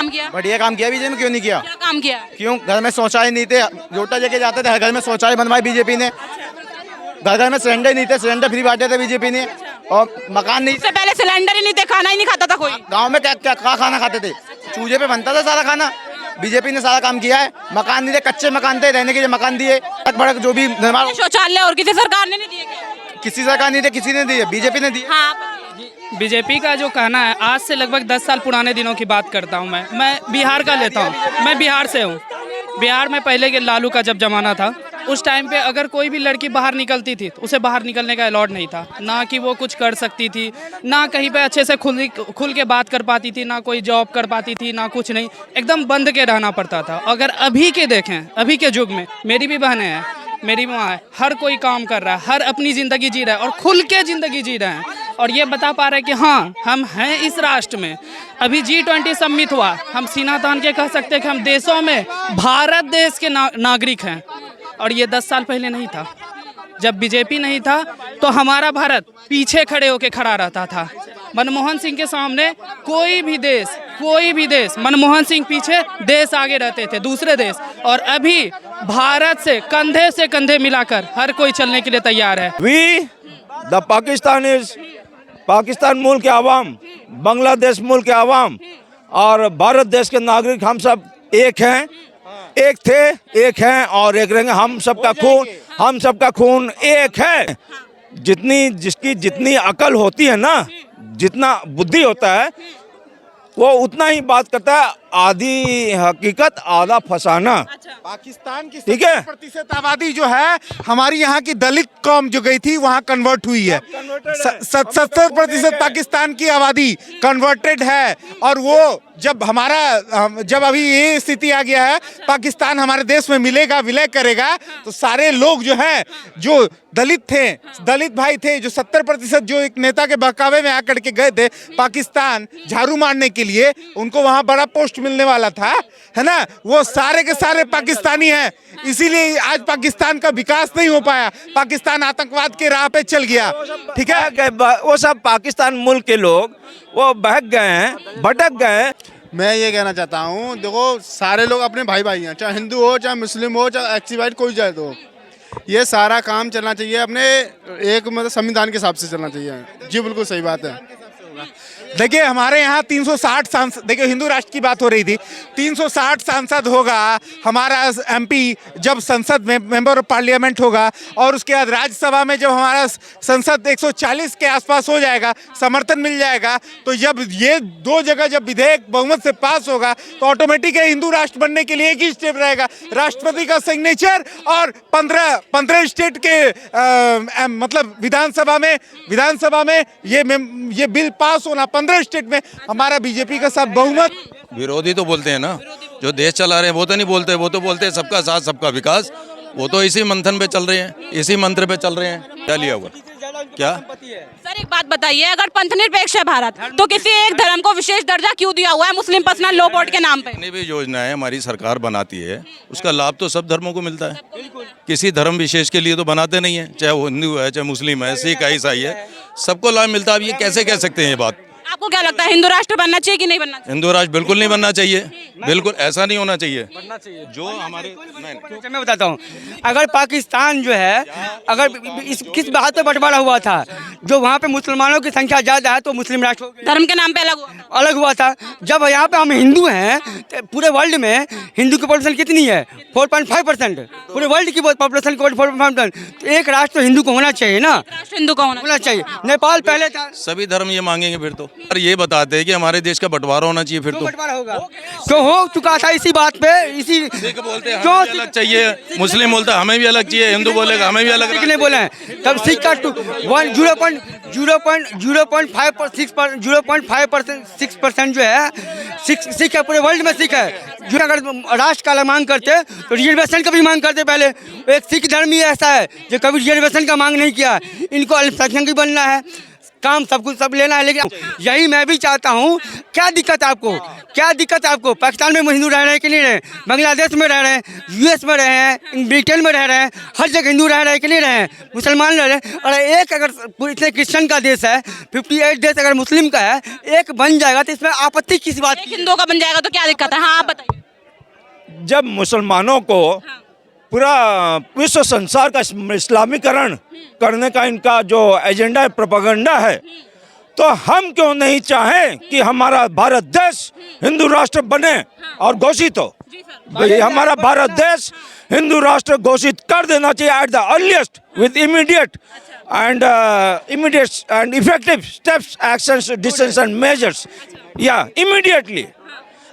काम किया? बढ़िया काम किया बीजेपी ने, क्यों नहीं किया? क्या काम किया? क्यों? घर में शौचालय नहीं थे, जोटा जगह जाते थे, हर घर में शौचालय बनवाए बीजेपी ने। घर घर में सिलेंडर नहीं थे, सिलेंडर फ्री बांटे थे बीजेपी ने। और मकान नहीं, इससे पहले सिलेंडर ही नहीं थे, खाना ही नहीं खाता था कोई। गांव में क्या क्या खाना खाते थे? चूल्हे पे बनता था सारा खाना। बीजेपी ने सारा काम किया है। मकान नहीं थे, कच्चे मकान थे, रहने के लिए मकान दिए। भड़क जो भी निर्माण, शौचालय और किसी सरकार ने नहीं दिए क्या? किसी सरकार नहीं थे, किसी ने दिए, बीजेपी ने दिए। हाँ, बीजेपी का जो कहना है, आज से लगभग 10 साल पुराने दिनों की बात करता हूँ। मैं बिहार का लेता हूँ, मैं बिहार से हूँ। बिहार में पहले के लालू का जब जमाना था, उस टाइम पे अगर कोई भी लड़की बाहर निकलती थी तो उसे बाहर निकलने का अलॉट नहीं था। ना कि वो कुछ कर सकती थी, ना कहीं पे अच्छे से खुल के बात कर पाती थी, ना कोई जॉब कर पाती थी, ना कुछ नहीं, एकदम बंद के रहना पड़ता था। अगर अभी के देखें, अभी के युग में मेरी भी बहनें हैं, मेरी माँ है, हर कोई काम कर रहा है, हर अपनी ज़िंदगी जी रहा है और खुल के ज़िंदगी जी रहे हैं और ये बता पा रहे हैं कि हाँ, हम हैं इस राष्ट्र में। अभी G20 सम्मिट हुआ, हम सीना तान के कह सकते हैं कि हम देशों में भारत देश के नागरिक हैं और ये 10 साल पहले नहीं था। जब बीजेपी नहीं था तो हमारा भारत पीछे खड़े होके खड़ा रहता था। मनमोहन सिंह के सामने कोई भी देश, मनमोहन सिंह पीछे, देश आगे रहते थे, दूसरे देश। और अभी भारत से कंधे मिलाकर हर कोई चलने के लिए तैयार है। वी द पाकिस्तान मुल्क के आवाम, बांग्लादेश मुल्क के आवाम और भारत देश के नागरिक, हम सब एक हैं, एक थे, एक हैं और एक रहेंगे। हम सबका खून एक है। जिसकी जितनी अकल होती है ना, जितना बुद्धि होता है, वो उतना ही बात करता है। आधी हकीकत आधा फसाना। पाकिस्तान की ठीक है। 70% आबादी जो है हमारी यहाँ की दलित कौम जो गई थी वहाँ कन्वर्ट हुई है। 70% पाकिस्तान की आबादी कन्वर्टेड है। और वो जब अभी ये स्थिति आ गया है, पाकिस्तान हमारे देश में मिलेगा, विलय करेगा, तो सारे लोग जो हैं, जो दलित भाई थे, जो 70% जो एक नेता के बहकावे में आकर के गए थे पाकिस्तान झाड़ू मारने के लिए, उनको वहाँ बड़ा पोस्ट मिलने वाला था, है ना, वो सारे के सारे पाकिस्तानी हैं। इसीलिए आज पाकिस्तान का विकास नहीं हो पाया, पाकिस्तान आतंकवाद के राह पे चल गया। ठीक है, वो सब पाकिस्तान मुल्क के लोग वो बहक गए हैं, भटक गए। मैं ये कहना चाहता हूँ, देखो सारे लोग अपने भाई हैं, चाहे हिंदू हो, चाहे मुस्लिम हो, चाहे एक्सिवाइट कोई जाए, तो ये सारा काम चलना चाहिए अपने एक मतलब संविधान के हिसाब से चलना चाहिए। जी बिल्कुल सही बात है। देखिए हमारे यहाँ 360 सांसद, देखिए हिंदू राष्ट्र की बात हो रही थी, 360 सांसद होगा हमारा एमपी जब संसद में मेंबर ऑफ पार्लियामेंट होगा, और उसके बाद राज्यसभा में जब हमारा संसद 140 के आसपास हो जाएगा, समर्थन मिल जाएगा, तो जब ये दो जगह जब विधेयक बहुमत से पास होगा तो ऑटोमेटिक हिंदू राष्ट्र बनने के लिए एक ही स्टेप रहेगा, राष्ट्रपति का सिग्नेचर और 15 स्टेट के मतलब विधानसभा में ये बिल पास होना, 15 स्टेट में हमारा बीजेपी का साथ बहुमत। विरोधी तो बोलते हैं ना, जो देश चला रहे हैं वो तो नहीं बोलते, वो तो बोलते हैं सबका साथ सबका विकास। वो तो इसी मंथन पे चल रहे हैं, इसी मंत्र पे चल रहे हैं। क्या लिया हुआ क्या? सर एक बात बताइए, अगर पंथनिरपेक्ष है भारत, तो किसी एक धर्म को विशेष दर्जा क्यों दिया हुआ है मुस्लिम पर्सनल लॉ बोर्ड के नाम पे? जितनी भी योजनाएं हमारी सरकार बनाती है, उसका लाभ तो सब धर्मों को मिलता है। किसी धर्म विशेष के लिए तो बनाते नहीं है, चाहे वो हिंदू है, चाहे मुस्लिम है, सिख है, ईसाई है, सबको लाभ मिलता है। अब ये कैसे कह सकते हैं ये बात? आपको क्या लगता है, हिंदू राष्ट्र बनना चाहिए कि नहीं बनना चाहिए? हिंदू राष्ट्र बिल्कुल नहीं बनना चाहिए, बिल्कुल ऐसा नहीं होना चाहिए। जो हमारे मैं बताता हूँ, अगर पाकिस्तान जो है, अगर किस बात पे बंटवारा हुआ था, जो वहाँ पे मुसलमानों की संख्या ज़्यादा है तो मुस्लिम राष्ट्र धर्म के नाम पे अलग हुआ था। जब यहाँ पे हम हिंदू हैं, तो पूरे वर्ल्ड में हिंदू की पॉपुलेशन कितनी है? 4.5%। पूरे वर्ल्ड की पॉपुलेशन 4.5%। तो एक राष्ट्र हिंदू को होना चाहिए ना, हिंदू को होना चाहिए। नेपाल पहले था। सभी धर्म ये मांगेंगे फिर तो, और ये बताते हैं कि हमारे देश का बंटवारा होना चाहिए। फिर तो बंटवारा होगा, तो हो चुका था इसी बात पे। इसी सिख बोलते हैं हमें भी अलग चाहिए, मुस्लिम बोलता है हमें भी अलग चाहिए, हिंदू बोलेगा हमें भी अलग। नहीं बोले हैं, तब सिख का 0.5% जो है सिख है, पूरे वर्ल्ड में सिख है। जो अगर राष्ट्र का मांग करते तो रिजर्वेशन का भी मांग करते। पहले एक सिख धर्म ही ऐसा है जो कभी रिजर्वेशन का मांग नहीं किया। इनको अल्पसंख्यक बनना है, काम सब कुछ सब लेना है। लेकिन यही मैं भी चाहता हूँ, क्या दिक्कत है आपको? क्या दिक्कत है आपको? पाकिस्तान में हिंदू रह रहे हैं कि नहीं रहे? बांग्लादेश में रह रहे हैं, यूएस में रहे हैं, ब्रिटेन में रह रहे हैं, हर जगह हिंदू रह रहे हैं कि नहीं रहे हैं? मुसलमान रह रहे हैं। और एक अगर इतने क्रिश्चियन का देश है, 58 देश अगर मुस्लिम का है, एक बन जाएगा तो इसमें आपत्ति किस बात एक की? हिंदुओं का बन जाएगा तो क्या दिक्कत है? हाँ आप बताइए। जब मुसलमानों को पूरा विश्व संसार का इस्लामीकरण करने का इनका जो एजेंडा है, प्रोपेगेंडा है, तो हम क्यों नहीं चाहें कि हमारा भारत देश हिंदू राष्ट्र बने और घोषित हो? भाई हमारा भारत देश हिंदू राष्ट्र घोषित कर देना चाहिए at the earliest with immediate and effective steps, actions, decisions and measures, या इमीडिएटली।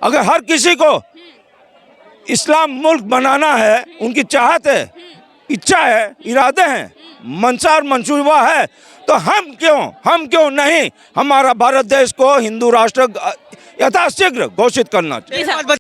अगर हर किसी को इस्लाम मुल्क बनाना है, उनकी चाहत है, इच्छा है, इरादे हैं, मनसा और मंसूबा है, तो हम क्यों नहीं हमारा भारत देश को हिंदू राष्ट्र यथाशीघ्र घोषित करना चाहिए। जी सर।